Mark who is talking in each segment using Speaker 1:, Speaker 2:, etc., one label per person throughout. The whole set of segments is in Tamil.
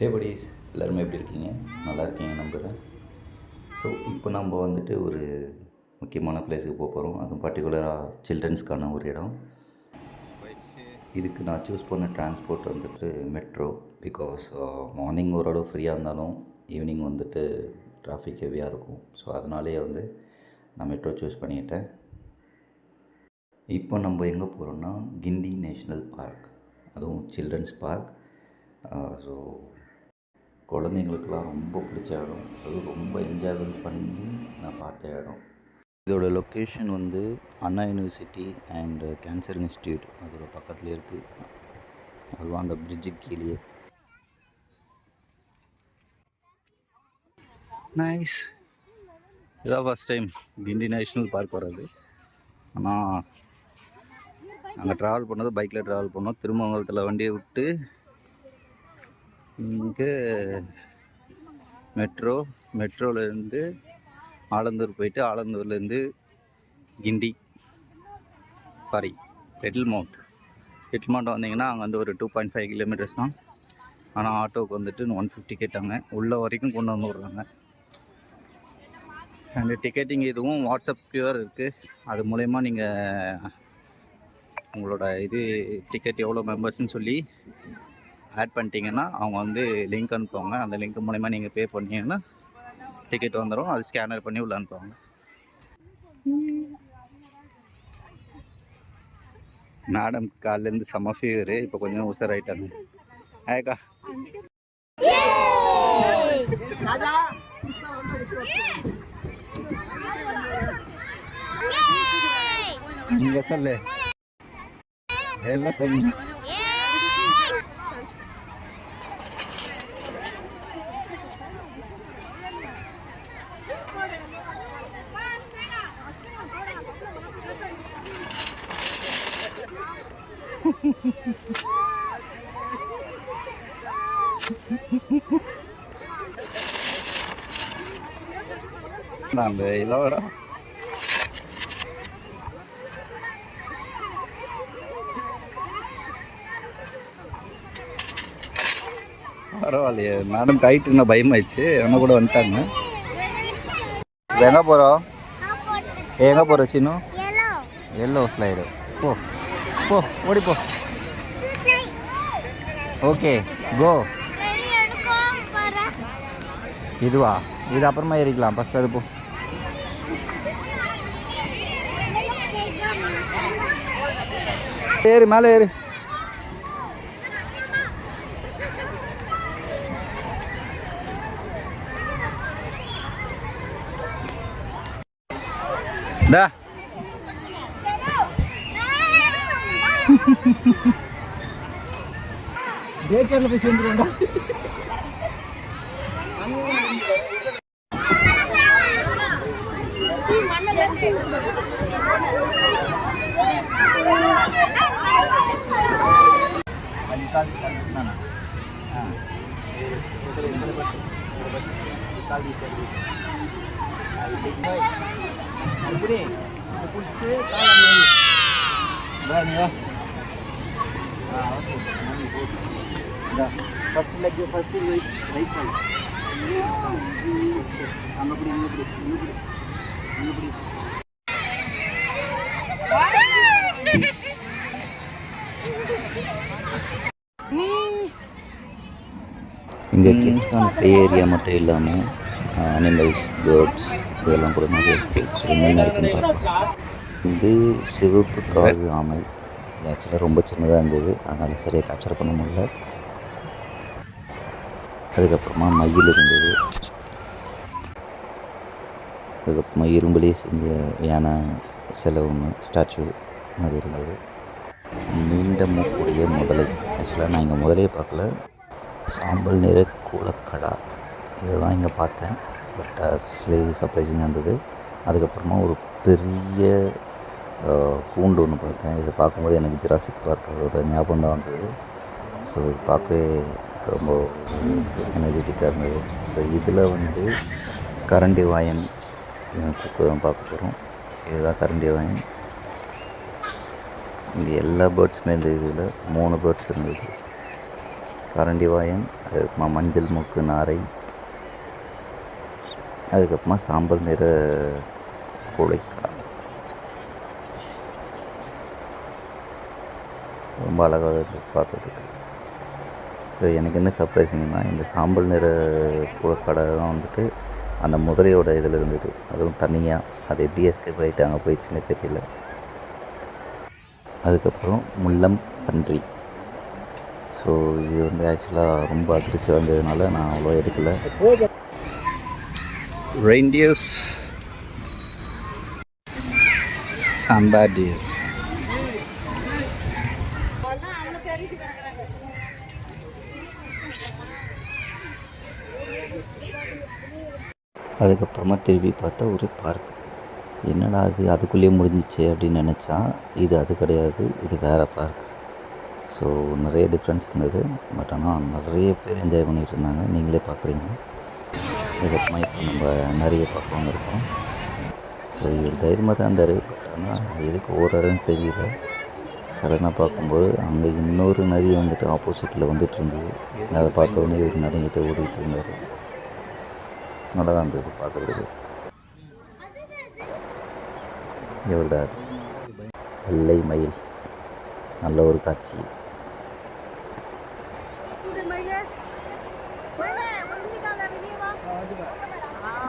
Speaker 1: ஹே buddies, எல்லாருமே எப்படி இருக்கீங்க? நல்லா இருக்கீங்க நம்புகிறேன். ஸோ இப்போ நம்ம வந்துட்டு ஒரு முக்கியமான பிளேஸுக்கு போக போகிறோம். அதுவும் பர்டிகுலராக சில்ட்ரன்ஸ்க்கான ஒரு இடம். இதுக்கு நான் சூஸ் பண்ண டிரான்ஸ்போர்ட் வந்துட்டு மெட்ரோ. பிகாஸ் மார்னிங் ஓரளவு ஃப்ரீயாக இருந்தாலும் ஈவினிங் வந்துட்டு டிராஃபிக் ஹெவியாக இருக்கும். ஸோ அதனாலேயே வந்து நான் மெட்ரோ சூஸ் பண்ணிக்கிட்டேன். இப்போ நம்ம எங்கே போகிறோம்னா கிண்டி நேஷ்னல் பார்க், அதுவும் சில்ட்ரன்ஸ் பார்க். ஸோ குழந்தைங்களுக்கெல்லாம் ரொம்ப பிடிச்ச இடம், அதுவும் ரொம்ப என்ஜாயபிள் பண்ணி நான் பார்த்த இடம். இதோட லொக்கேஷன் வந்து அண்ணா யூனிவர்சிட்டி அண்ட் கேன்சர் இன்ஸ்டியூட் அதோட பக்கத்துலேயே இருக்குது. அதுவும் அந்த பிரிட்ஜுக்கு கீழே. நைஸ். இதான் ஃபஸ்ட் டைம் கிண்டி நேஷ்னல் பார்க் வர்றது. ஆனால் அங்கே ட்ராவல் பண்ணது பைக்கில் ட்ராவல் பண்ணோம். திருமங்கலத்தில் வண்டியை விட்டு இங்கே மெட்ரோலேருந்து ஆலந்தூர் போயிட்டு ஆலந்தூர்லேருந்து கிண்டி லிட்டில் மவுண்ட் வந்தீங்கன்னா அங்கே வந்து ஒரு 2.5 கிலோமீட்டர்ஸ் தான். ஆனால் ஆட்டோவுக்கு வந்துட்டு 150 கேட்டாங்க. உள்ள வரைக்கும் கொண்டு வந்து விட்றாங்க. அண்ட் டிக்கெட்டிங் இதுவும் வாட்ஸ்அப் கியூஆர் இருக்குது. அது மூலயமா நீங்கள் உங்களோட டிக்கெட் எவ்வளோ மெம்பர்ஸ்ன்னு சொல்லி ஆட் பண்ணிட்டீங்கன்னா அவங்க வந்து லிங்க் அனுப்புவாங்க. அந்த லிங்க் மூலமா நீங்கள் பே பண்ணிங்கன்னா டிக்கெட் வந்துடும். அது ஸ்கேனர் பண்ணி உள்ள அனுப்புவாங்க. மேடம் காலிலேருந்து செம்ம ஃபீவரு, இப்போ கொஞ்சம் உஷாராயிட்டாங்க. ஆயக்கா நீங்கள் சொல்லு எல்லாம் சொல்லுங்க. நான் இல்லோட பரவாயில்லையே. மேடம் கைட்டுன்னா பயமாயிடுச்சு. என்ன கூட வந்துட்டாங்க. எங்கே போகிறோம்? எங்கே போகிற சின்ன எல்லோ ஸ்லைடு. போ போ ஓடிப்போ. ஓகே கோ. இதுவா? இது அப்புறமா ஏறிக்கலாம். ஃபஸ்ட் அது போ. ஏறு, மேலே ஏறு. டா டேக்கர்ல போய் சேர்ந்துருவோம்டா. First leg first right side. அங்கே பிடி, இங்கே பிடி, இங்கே பிடி. இங்கே கிட்ஸ்க்கான ப்ளே ஏரியா மட்டும் இல்லாமல் அனிமல்ஸ், பேர்ட்ஸ் இதெல்லாம் கூட நிறைய இருக்குது. ஸோ என்னென்ன இருக்குன்னு பார்க்கலாம். இது சிவப்பு காது ஆமை. இது ஆக்சுவலாக ரொம்ப சின்னதாக இருந்தது, அதனால் சரியாக கேப்சர் பண்ண முடியல. அதுக்கப்புறமா மயில் இருந்தது. அதுக்கப்புறமா இரும்புலேயே செஞ்ச யானை சிலை ஒன்று, ஸ்டாச்சு அது இருந்தது. நீண்ட மூக்குடைய முதலை. ஆக்சுவலாக நான் இங்கே முதலையே பார்க்கல. சாம்பல் நிற கூலக்கடா இதை தான் இங்கே பார்த்தேன். பட் ஸ்லீ சர்ப்ரைசிங்காக இருந்தது. அதுக்கப்புறமா ஒரு பெரிய கூண்டு ஒன்று பார்த்தேன். இதை பார்க்கும்போது எனக்கு ஜுராசிக் பார்க் அதோட ஞாபகம் தான் வந்தது. ஸோ இது பார்க்கவே ரொம்ப எனர்ஜெட்டிக்காக இருந்தது. ஸோ இதில் வந்து கரண்டி வாயன் கொக்கு தான் பார்க்க போகிறோம். இதுதான் கரண்டி வாயன். இங்கே எல்லா பேர்ட்ஸுமே இருந்தது. இதில் 3 பேர்ட்ஸ் இருந்தது. கரண்டிவாயன், அதுக்கப்புறமா மஞ்சள் மூக்கு நாரை, அதுக்கப்புறமா சாம்பல் நிற கோழைக்கா. ரொம்ப அழகாக இருக்குது பார்க்குறதுக்கு. ஸோ எனக்கு என்ன சர்ப்ரைசிங்னா, இந்த சாம்பல் நிற கூழக்கடை தான் வந்துட்டு அந்த முதலையோட இதில் இருந்தது, அதுவும் தனியாக. அது எப்படி எஸ்கேப் ஆகிட்டு அங்கே போயிடுச்சுன்னே தெரியல. அதுக்கப்புறம் முள்ளம் பன்றி. ஸோ இது வந்து ஆக்சுவலாக ரொம்ப அக்ரெசிவாக இருந்ததுனால நான் அவ்வளோ எடுக்கலை. ரெயின்டியர்ஸ், சம்பாடியர். அதுக்கப்புறமா திரும்பி பார்த்தா ஒரு பார்க். என்னடா அதுக்குள்ளேயே முடிஞ்சிச்சு அப்படின்னு நினச்சா, இது அது கிடையாது, இது வேறு பார்க். ஸோ நிறைய டிஃப்ரென்ஸ் இருந்தது. பட் ஆனால் நிறைய பேர் என்ஜாய் பண்ணிகிட்டு இருந்தாங்க, நீங்களே பார்க்குறீங்க. அதுக்கப்புறமா இப்போ நம்ம நிறைய பார்க்க வந்திருக்கோம். ஸோ இவர் தைரியமாக தான் இருந்தார். பட் ஆனால் எதுக்கு ஓடுறாருன்னு தெரியல. சடனாக பார்க்கும்போது அங்கே இன்னொரு நரி வந்துட்டு ஆப்போசிட்டில் வந்துட்டு இருந்தது. அதை பார்த்த உடனே இவர் நடுங்கிட்டு ஓடிட்டு இருந்தார். நல்லா தான் இருந்தது பார்க்குறதுக்கு. இவர் தான் அது, வெள்ளை மயில். நல்ல ஒரு காட்சி.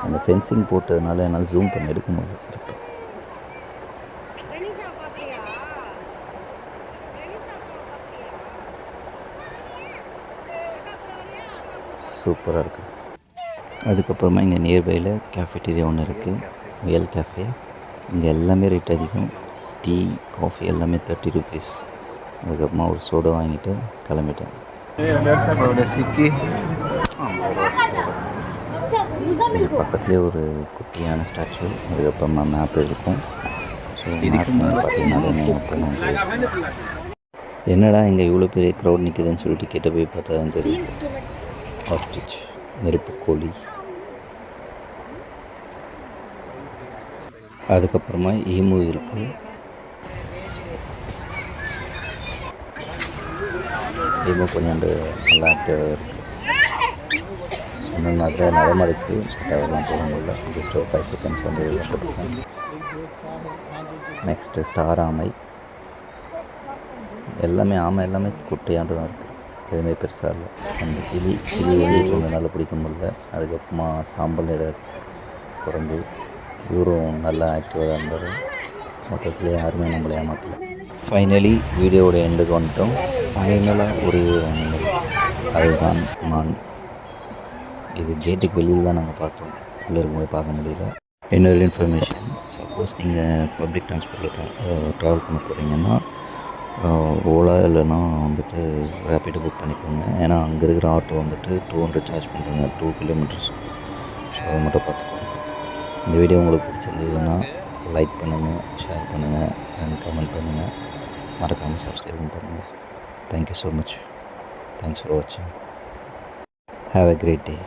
Speaker 1: அந்த ஃபென்சிங் போட்டதுனால என்னால் ஜூம் பண்ணி எடுக்க முடியல கரெக்டாக. சூப்பராக இருக்குது. அதுக்கப்புறமா இங்கே நியர்பையில் கேஃபேட்டீரியா ஒன்று இருக்குது, முயல் கேஃபே. இங்கே எல்லாமே ரேட் அதிகம். டீ, காஃபி எல்லாமே 30 rupees. அதுக்கப்புறமா ஒரு சோடா வாங்கிட்டு கிளம்பிட்டேன். இது பக்கத்துலேயே ஒரு குட்டியான ஸ்டாச்சு, அதுக்கப்புறமா மேப் இருக்கும். ஸோ மேப் பார்த்தீங்கன்னா என்னடா இங்கே இவ்வளோ பெரிய க்ரௌட் நிற்குதுன்னு சொல்லிட்டு கிட்ட போய் பார்த்தா தான் தெரியும். ஆஸ்ட்ரிச், நெருப்புக்கோழி. அதுக்கப்புறமா ஈமு இருக்குது. ஈமு கொஞ்சோண்டு நல்லா ஆக்டிவாக இருக்குது. இன்னும் நிறைய நடமாடிச்சு, பட் அதெல்லாம் போட முடியல. ஜஸ்ட் ஒரு 5 seconds வந்து போட்டுருக்கேன். நெக்ஸ்ட்டு ஸ்டார் ஆமை. எல்லாமே ஆமை எல்லாமே குட்டையாண்டு தான் இருக்குது, எதுவுமே பெருசாக இல்லை. அந்த கிளி வந்துட்டு இருந்ததுனால பிடிக்க முடியல. அதுக்கப்புறமா சாம்பல் நிற குரங்கு, இவரும் நல்லா ஆக்டிவாக தான் இருந்தார். மொத்தத்தில் யாருமே நம்மளை ஏமாற்றலை. ஃபைனலி வீடியோவோட எண்டுக்கு வந்துட்டோம். ஃபைனலாக ஒரு அனிமல், அதுதான் மான். இது கேட்டுக்கு வெளியில் தான் நாங்கள் பார்த்தோம், உள்ளே இருக்கும்போது பார்க்க முடியல. இன்னொரு இன்ஃபர்மேஷன், சப்போஸ் நீங்கள் பப்ளிக் டிரான்ஸ்போர்ட்டில் ட்ராவல் பண்ண போகிறீங்கன்னா ஓலா இல்லைன்னா வந்துட்டு ரேப்பிடோ புக் பண்ணிக்கோங்க. ஏன்னா அங்கே இருக்கிற ஆட்டோ வந்துட்டு 200 சார்ஜ் பண்ணுறாங்க 2 kilometers. ஸோ அதை மட்டும் பார்த்துக்கோங்க. இந்த வீடியோ உங்களுக்கு பிடிச்சிருந்ததுன்னா லைக் பண்ணுங்கள், ஷேர் பண்ணுங்கள் அண்ட் கமெண்ட் பண்ணுங்கள். மறக்காமல் சப்ஸ்கிரைப் பண்ணுங்கள். Thank you so much. Thanks for வாட்சிங். Have a great day.